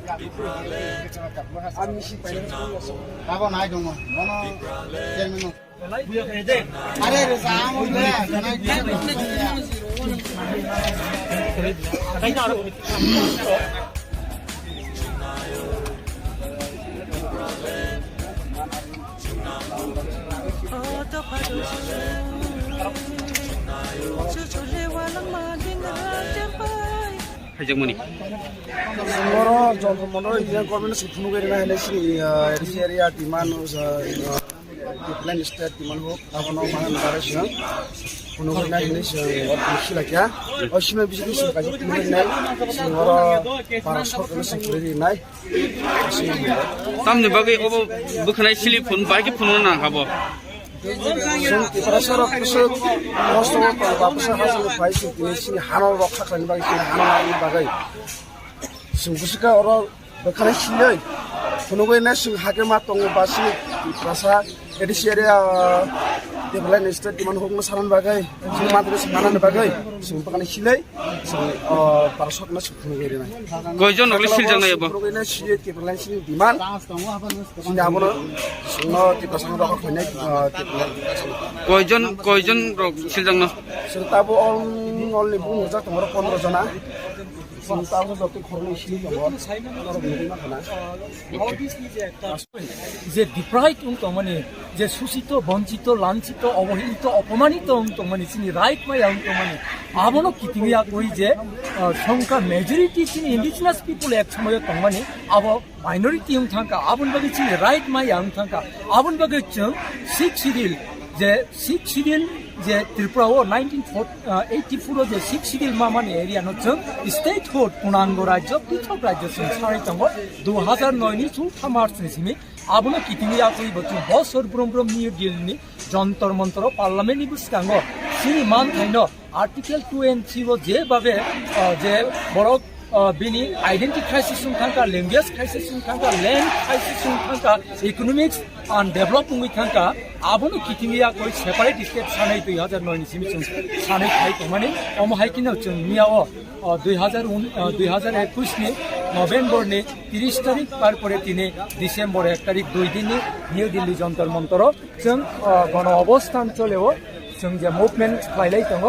Ami si paling ako na dong mo. Ano? Yan mo. Are resa mo na. Hegemony. Moro jono moro dia government sukunu gari na hele si area demand plan state demand ho abono mahan darasha kuno gari na hele si sila kya oshime business ka kuno gari na si moro para sokol security nai Samne bagai obo bukhnai silip phone bagi phone na khabo. Pressure of pressure, most of the Babasa has a price in the Hano Rock and Hano Bagay. Subuska or the Kanashilay, Funuwe National Hakamatong Basi, Prasa, Edisharia, the Blen State, Diman Homus Hanan Bagay, Madras Hanan Bagay, Sumpanashile, Parasok Funuwe. Gojon or Lishil demand, Sinamoro, no, the person of connect. Gojon Silangno. So tabo only boom that tomorrow Pondrozana. Some thousands of people যে ডিপ্রাইড উন্তমানে যে শোষিত বঞ্চিত লাঞ্ছিত অবহেলিত অপমানিত উন্তমানে চিনি right মাই উন্তমানে আবনো কিতিমিয়া কই যে সংখ্যা মেজরিটি চিনি ইন্ডিজিনাস পিপল এক সময় তমানে আব মাইনরিটি থাকা আবন বাগে চিনি রাইট মাই থাকা আবন বাগে চং সিক্স শিডিউল যে সিক্স শিডিউল যে ত্রিপুরা 1984 যে সিক্স শিডিউল মামানি এরিয়া নচং স্টেট হোড পূর্ণাঙ্গ রাজ্য পৃথক রাজ্য সংস্থায় তঙ্গ 2009 নি 4 মার্চ নিসিমি আবনো কিতিমিয়া কই বচু বছর ব্রম নিউ দিল্লি যন্তর মন্তর পার্লামেন্ট বুসকাঙ্গ সিনি মান থাইন আর্টিকেল 2 and 3 যে ভাবে যে বড় बिनि आइडेंटिटी क्राइसिस थांका लैंग्वेज क्राइसिस थांका लैंड क्राइसिस थांका इकोनॉमिक्स एंड डेवलपमेंट थांका आबनो कितिमिया कोई सेपारेट स्टेट सानै 2009 नि सिमि सानै थाइ तमाने अम हाइकिन जोंनियाव 2021 नि नभेम्बर नि 30 तारिख पार करे दिने डिसेम्बर 1 तारिख 2 दिन नि निउ दिल्ली जंतर मंतर जों गण अवस्थान चलेव जों जे मुभमेंट खालायलाय दङ